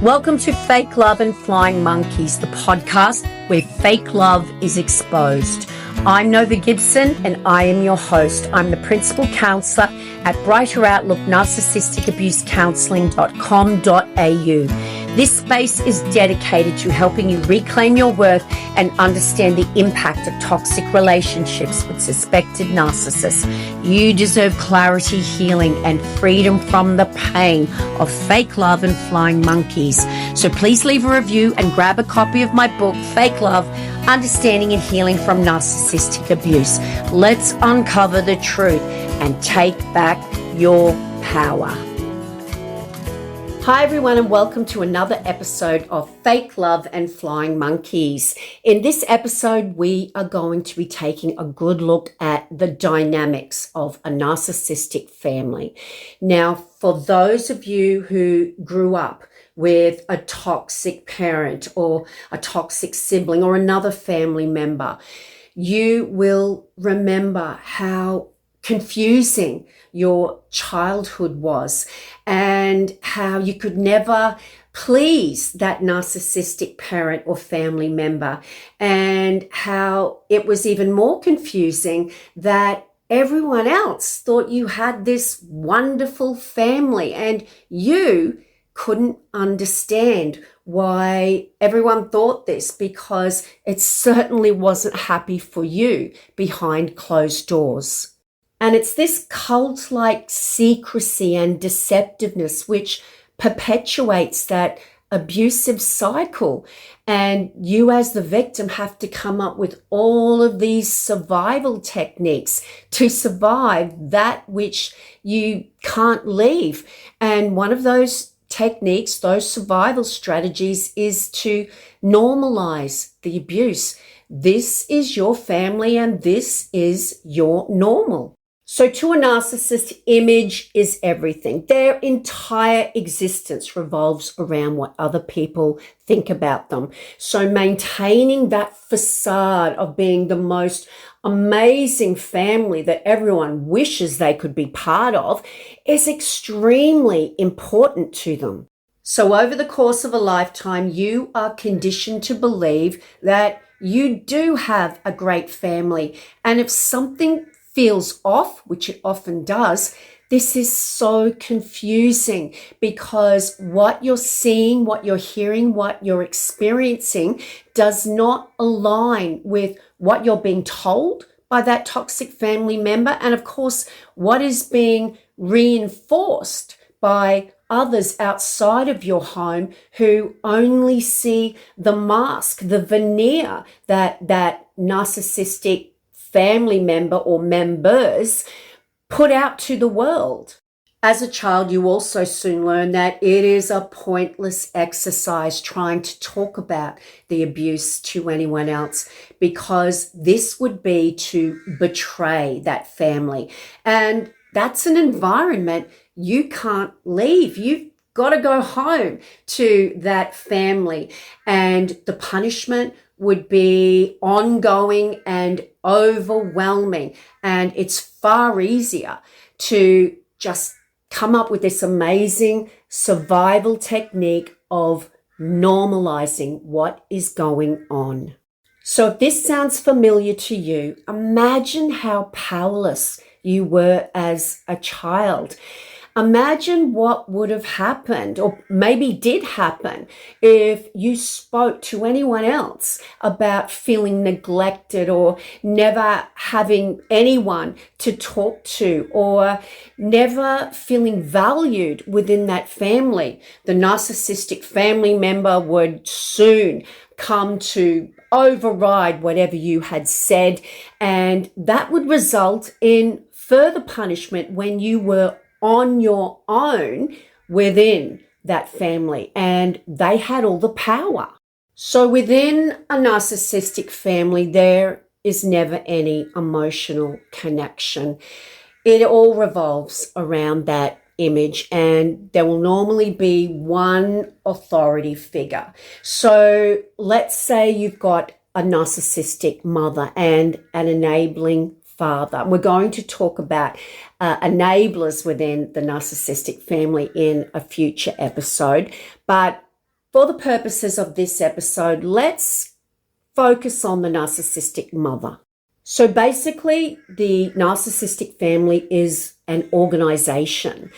Welcome to Fake Love and Flying Monkeys, the podcast where fake love is exposed. I'm Nova Gibson and I am your host. I'm the principal counsellor at Brighter Outlook Narcissistic Abuse Counselling.com.au. This space is dedicated to helping you reclaim your worth and understand the impact of toxic relationships with suspected narcissists. You deserve clarity, healing, and freedom from the pain of fake love and flying monkeys. So please leave a review and grab a copy of my book, Fake Love, Understanding and Healing from Narcissistic Abuse. Let's uncover the truth and take back your power. Hi everyone, and welcome to another episode of Fake Love and Flying Monkeys. In this episode, we are going to be taking a good look at the dynamics of a narcissistic family. Now, for those of you who grew up with a toxic parent or a toxic sibling or another family member, you will remember how confusing your childhood was and how you could never please that narcissistic parent or family member, and how it was even more confusing that everyone else thought you had this wonderful family and you couldn't understand why everyone thought this, because it certainly wasn't happy for you behind closed doors. And it's this cult-like secrecy and deceptiveness which perpetuates that abusive cycle. And you as the victim have to come up with all of these survival techniques to survive that which you can't leave. And one of those techniques, those survival strategies, is to normalize the abuse. This is your family and this is your normal. So to a narcissist, image is everything. Their entire existence revolves around what other people think about them. So maintaining that facade of being the most amazing family that everyone wishes they could be part of is extremely important to them. So over the course of a lifetime, you are conditioned to believe that you do have a great family. And if something feels off, which it often does, this is so confusing, because what you're seeing, what you're hearing, what you're experiencing does not align with what you're being told by that toxic family member. And of course, what is being reinforced by others outside of your home who only see the mask, the veneer that narcissistic family member or members put out to the world. As a child, you also soon learn that it is a pointless exercise trying to talk about the abuse to anyone else, because this would be to betray that family. And that's an environment you can't leave. You've got to go home to that family, and the punishment would be ongoing and overwhelming. And it's far easier to just come up with this amazing survival technique of normalizing what is going on. So if this sounds familiar to you, imagine how powerless you were as a child. Imagine what would have happened, or maybe did happen, if you spoke to anyone else about feeling neglected, or never having anyone to talk to, or never feeling valued within that family. The narcissistic family member would soon come to override whatever you had said, and that would result in further punishment when you were on your own within that family and they had all the power. So within a narcissistic family, there is never any emotional connection. It all revolves around that image, and there will normally be one authority figure. So let's say you've got a narcissistic mother and an enabling father. We're going to talk about enablers within the narcissistic family in a future episode, but for the purposes of this episode, let's focus on the narcissistic mother. So basically, the narcissistic family is an organization.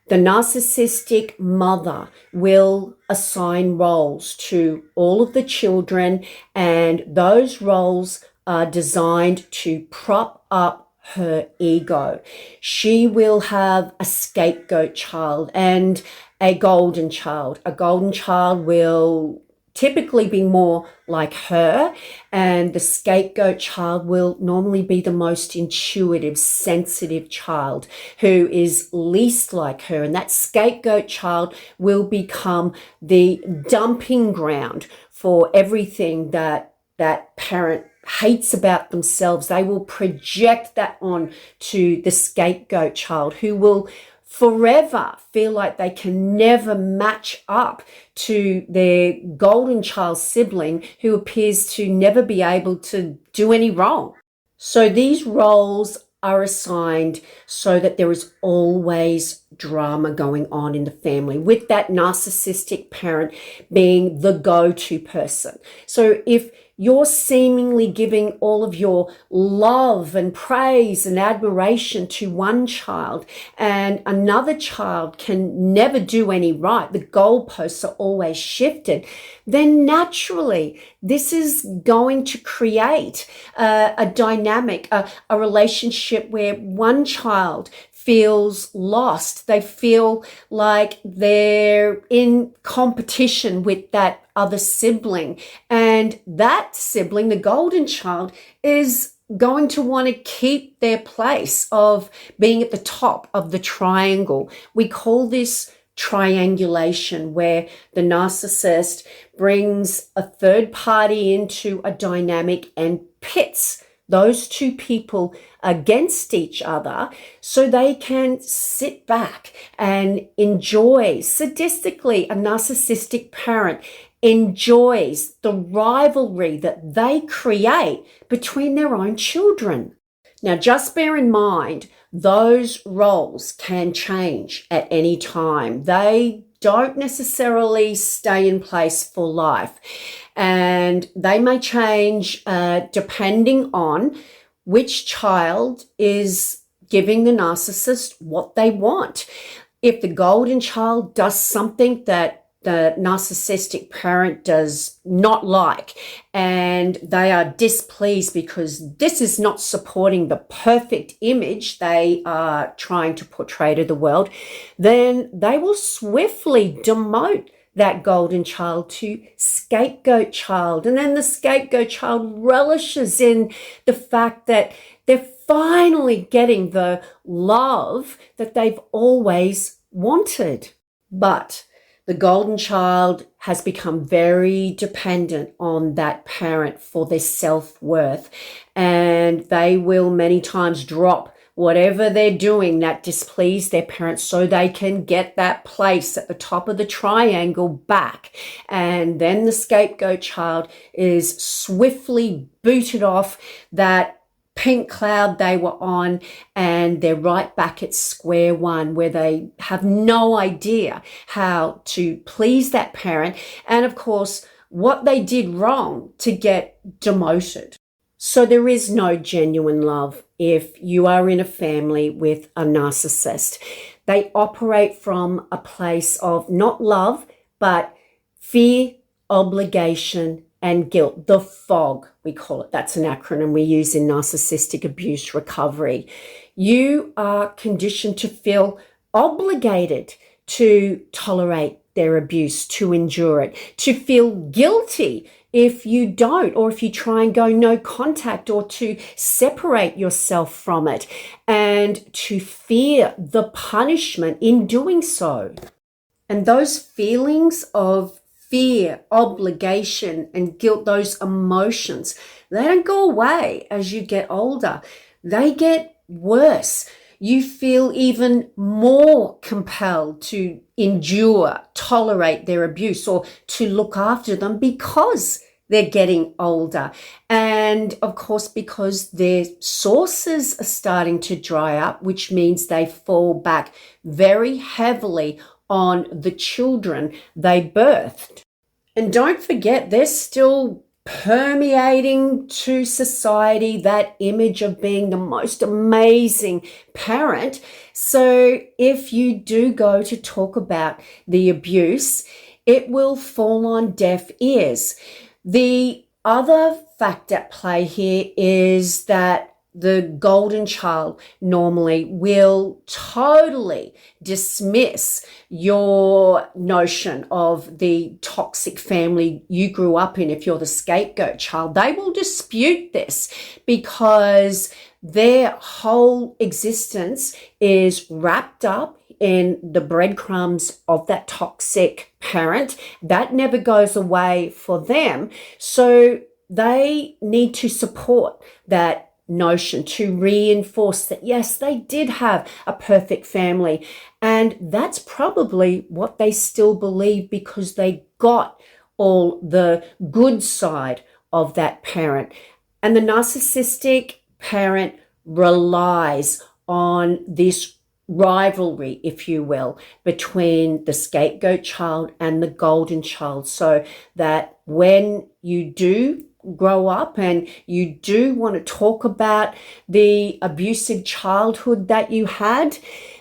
The narcissistic mother will assign roles to all of the children, and those roles are designed to prop up her ego. She will have a scapegoat child and a golden child. A golden child will typically be more like her, and the scapegoat child will normally be the most intuitive, sensitive child who is least like her. And that scapegoat child will become the dumping ground for everything that that parent hates about themselves. They will project that on to the scapegoat child, who will forever feel like they can never match up to their golden child sibling, who appears to never be able to do any wrong. So these roles are assigned so that there is always drama going on in the family, with that narcissistic parent being the go-to person. So if you're seemingly giving all of your love and praise and admiration to one child, and another child can never do any right, the goalposts are always shifted, then naturally this is going to create a dynamic, a relationship where one child feels lost. They feel like they're in competition with that other sibling. And that sibling, the golden child, is going to want to keep their place of being at the top of the triangle. We call this triangulation, where the narcissist brings a third party into a dynamic and pits those two people against each other so they can sit back and enjoy. Sadistically, a narcissistic parent enjoys the rivalry that they create between their own children. Now, just bear in mind, those roles can change at any time. They don't necessarily stay in place for life, and they may change depending on which child is giving the narcissist what they want. If the golden child does something that the narcissistic parent does not like, and they are displeased because this is not supporting the perfect image they are trying to portray to the world, then they will swiftly demote that golden child to scapegoat child. And then the scapegoat child relishes in the fact that they're finally getting the love that they've always wanted. But the golden child has become very dependent on that parent for their self-worth, and they will many times drop whatever they're doing that displease their parents so they can get that place at the top of the triangle back. And then the scapegoat child is swiftly booted off that pink cloud they were on, and they're right back at square one, where they have no idea how to please that parent, and of course what they did wrong to get demoted. So there is no genuine love if you are in a family with a narcissist. They operate from a place of not love, but fear, obligation, and guilt. The FOG, we call it. That's an acronym we use in narcissistic abuse recovery. You are conditioned to feel obligated to tolerate their abuse, to endure it, to feel guilty if you don't, or if you try and go no contact, or to separate yourself from it, and to fear the punishment in doing so. And those feelings of fear, obligation, and guilt, those emotions, they don't go away as you get older. They get worse. You feel even more compelled to endure, tolerate their abuse, or to look after them because they're getting older. And of course, because their sources are starting to dry up, which means they fall back very heavily on the children they birthed. And don't forget, they're still permeating to society that image of being the most amazing parent. So if you do go to talk about the abuse, it will fall on deaf ears. The other fact at play here is that the golden child normally will totally dismiss your notion of the toxic family you grew up in. If you're the scapegoat child, they will dispute this because their whole existence is wrapped up in the breadcrumbs of that toxic parent. That never goes away for them. So they need to support that notion to reinforce that, yes, they did have a perfect family. And that's probably what they still believe because they got all the good side of that parent. And the narcissistic parent relies on this rivalry, if you will, between the scapegoat child and the golden child, so that when you do grow up and you do want to talk about the abusive childhood that you had,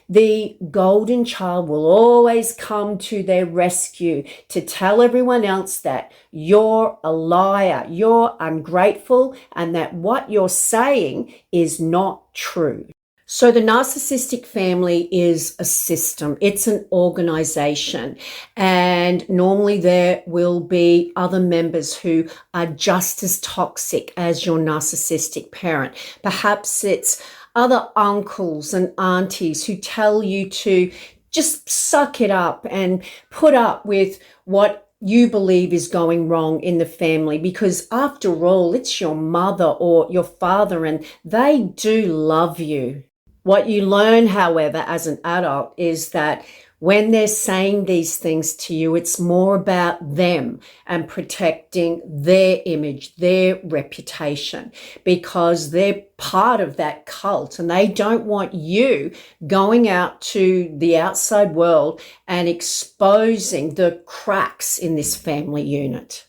the golden child will always come to their rescue to tell everyone else that you're a liar, you're ungrateful, and that what you're saying is not true. So the narcissistic family is a system. It's an organization. And normally there will be other members who are just as toxic as your narcissistic parent. Perhaps it's other uncles and aunties who tell you to just suck it up and put up with what you believe is going wrong in the family, because after all, it's your mother or your father and they do love you. What you learn, however, as an adult is that when they're saying these things to you, it's more about them and protecting their image, their reputation, because they're part of that cult and they don't want you going out to the outside world and exposing the cracks in this family unit.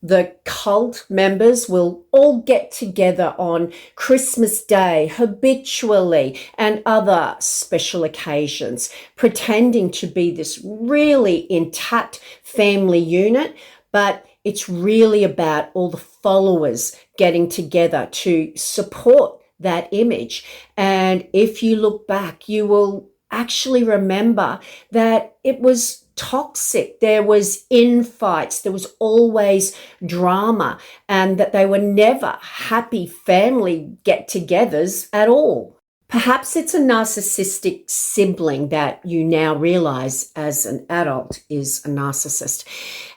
The cult members will all get together on Christmas Day habitually and other special occasions, pretending to be this really intact family unit, but it's really about all the followers getting together to support that image. And if you look back, you will actually remember that it was toxic. There was infights. There was always drama, and that they were never happy family get-togethers at all. Perhaps it's a narcissistic sibling that you now realize as an adult is a narcissist.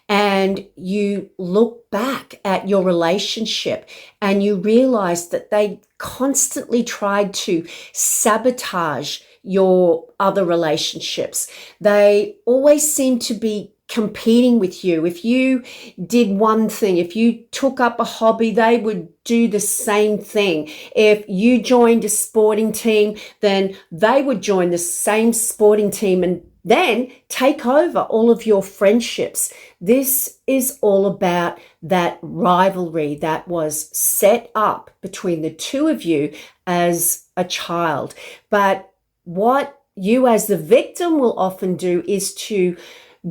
And you look back at your relationship and you realize that they constantly tried to sabotage your other relationships. They always seem to be competing with you. If you did one thing, if you took up a hobby, they would do the same thing. If you joined a sporting team, then they would join the same sporting team and then take over all of your friendships. This is all about that rivalry that was set up between the two of you as a child. But what you as the victim will often do is to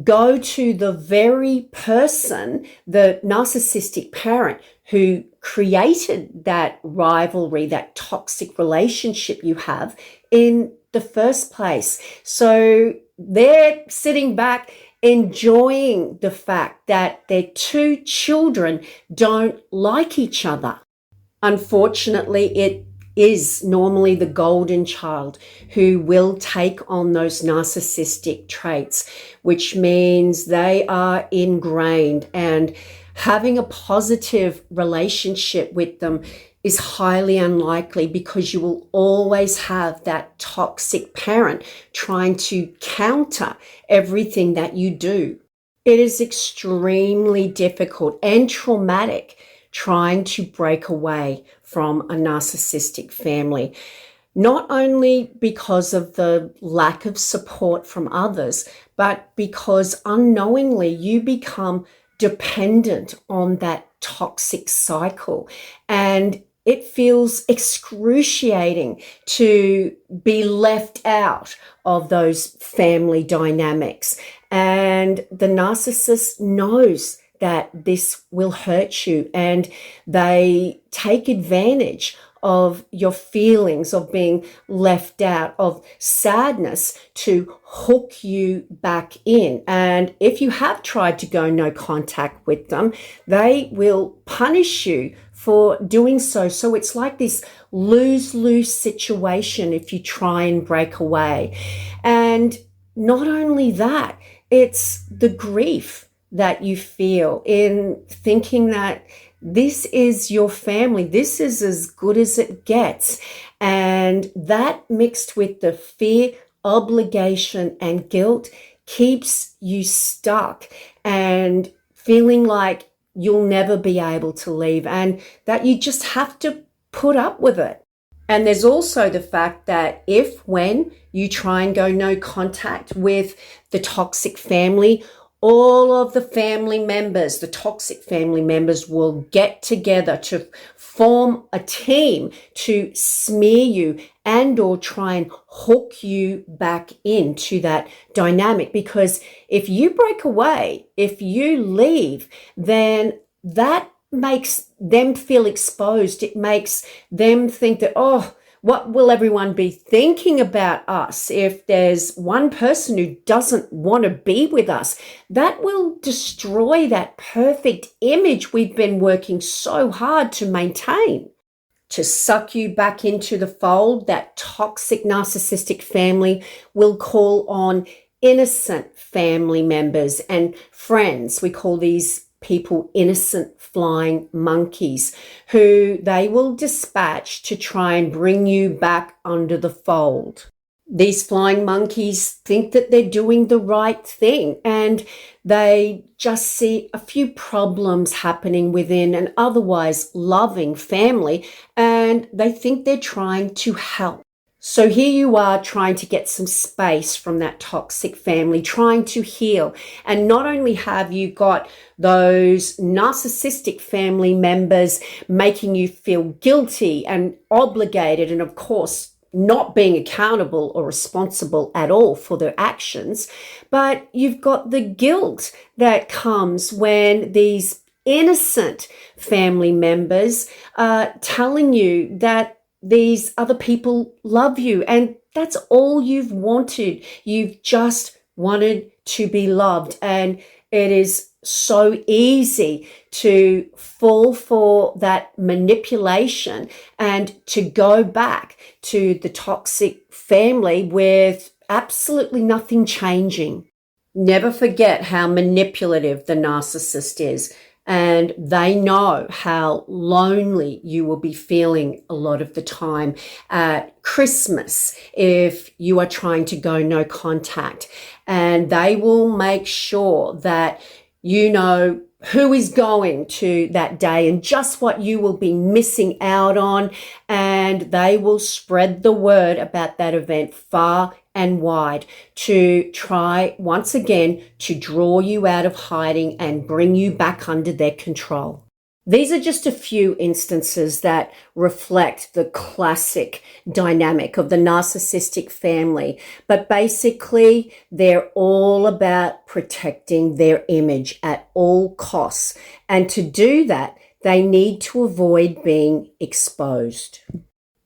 go to the very person, the narcissistic parent who created that rivalry, that toxic relationship you have in the first place. So they're sitting back enjoying the fact that their two children don't like each other. Unfortunately, it is normally the golden child who will take on those narcissistic traits, which means they are ingrained, and having a positive relationship with them is highly unlikely because you will always have that toxic parent trying to counter everything that you do. It is extremely difficult and traumatic trying to break away from a narcissistic family, not only because of the lack of support from others, but because unknowingly you become dependent on that toxic cycle. And it feels excruciating to be left out of those family dynamics. And the narcissist knows that this will hurt you, and they take advantage of your feelings of being left out, of sadness, to hook you back in. And if you have tried to go no contact with them, they will punish you for doing so. So it's like this lose-lose situation if you try and break away. And not only that, it's the grief that you feel in thinking that this is your family. This is as good as it gets. And that mixed with the fear, obligation, and guilt keeps you stuck and feeling like you'll never be able to leave, and that you just have to put up with it. And there's also the fact that when you try and go no contact with the toxic family, all of the family members, the toxic family members, will get together to form a team to smear you and or try and hook you back into that dynamic. Because if you break away, if you leave, then that makes them feel exposed. It makes them think that, oh, what will everyone be thinking about us if there's one person who doesn't want to be with us? That will destroy that perfect image we've been working so hard to maintain. To suck you back into the fold, that toxic narcissistic family will call on innocent family members and friends. We call these people innocent flying monkeys, who they will dispatch to try and bring you back under the fold. These flying monkeys think that they're doing the right thing, and they just see a few problems happening within an otherwise loving family, and they think they're trying to help. So here you are trying to get some space from that toxic family, trying to heal. And not only have you got those narcissistic family members making you feel guilty and obligated, and of course, not being accountable or responsible at all for their actions, but you've got the guilt that comes when these innocent family members are telling you that these other people love you, and that's all you've wanted. You've just wanted to be loved, and it is so easy to fall for that manipulation and to go back to the toxic family with absolutely nothing changing. Never forget how manipulative the narcissist is. And they know how lonely you will be feeling a lot of the time at Christmas if you are trying to go no contact. And they will make sure that you know who is going to that day and just what you will be missing out on. And they will spread the word about that event far and wide to try once again to draw you out of hiding and bring you back under their control. These are just a few instances that reflect the classic dynamic of the narcissistic family, but basically they're all about protecting their image at all costs. And to do that, they need to avoid being exposed.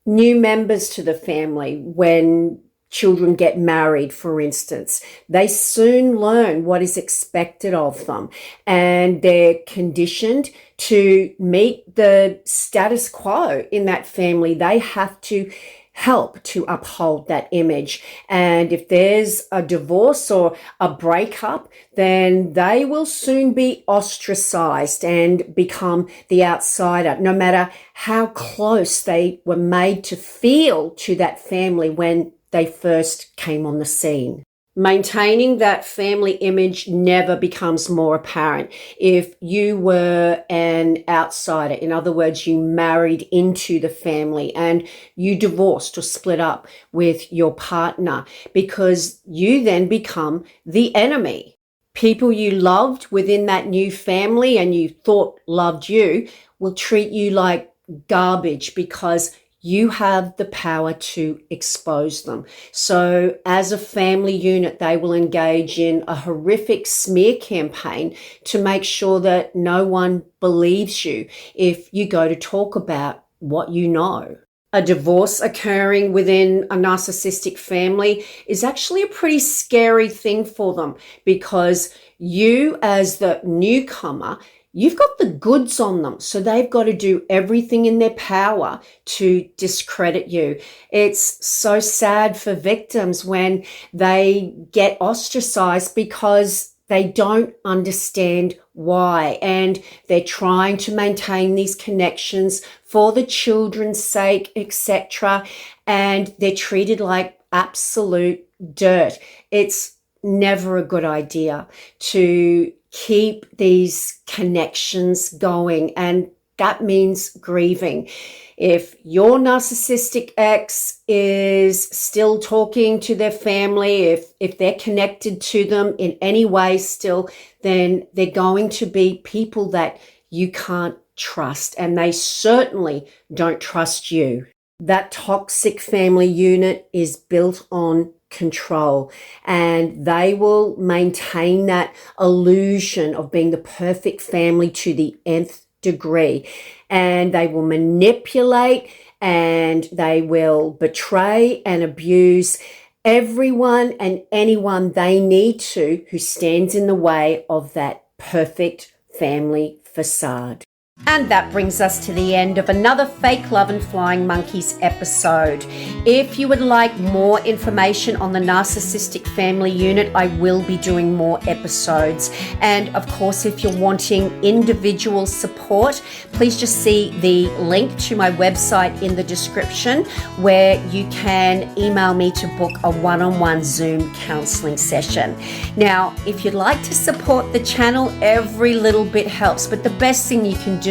New members to the family, when children get married, for instance, they soon learn what is expected of them, and they're conditioned to meet the status quo in that family. They have to help to uphold that image. And if there's a divorce or a breakup, then they will soon be ostracized and become the outsider, no matter how close they were made to feel to that family when they first came on the scene. Maintaining that family image never becomes more apparent if you were an outsider. In other words, you married into the family and you divorced or split up with your partner, because you then become the enemy. People you loved within that new family and you thought loved you will treat you like garbage because you have the power to expose them. So as a family unit, they will engage in a horrific smear campaign to make sure that no one believes you if you go to talk about what you know. A divorce occurring within a narcissistic family is actually a pretty scary thing for them because you, as the newcomer, you've got the goods on them. So they've got to do everything in their power to discredit you. It's so sad for victims when they get ostracized because they don't understand why, and they're trying to maintain these connections for the children's sake, etc. And they're treated like absolute dirt. It's never a good idea to keep these connections going, and that means grieving. If your narcissistic ex is still talking to their family, if they're connected to them in any way still, then they're going to be people that you can't trust, and they certainly don't trust you. That toxic family unit is built on control, and they will maintain that illusion of being the perfect family to the nth degree, and they will manipulate and they will betray and abuse everyone and anyone they need to who stands in the way of that perfect family facade. And that brings us to the end of another Fake Love and Flying Monkeys episode. If you would like more information on the narcissistic family unit, I will be doing more episodes. And of course, if you're wanting individual support, please just see the link to my website in the description where you can email me to book a one-on-one Zoom counseling session. Now, if you'd like to support the channel, every little bit helps, but the best thing you can do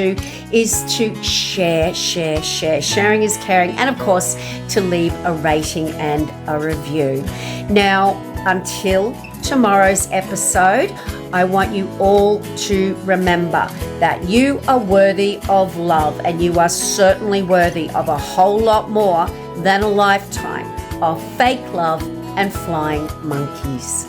is to share. Sharing is caring, and of course, to leave a rating and a review. Now, until tomorrow's episode, I want you all to remember that you are worthy of love, and you are certainly worthy of a whole lot more than a lifetime of fake love and flying monkeys.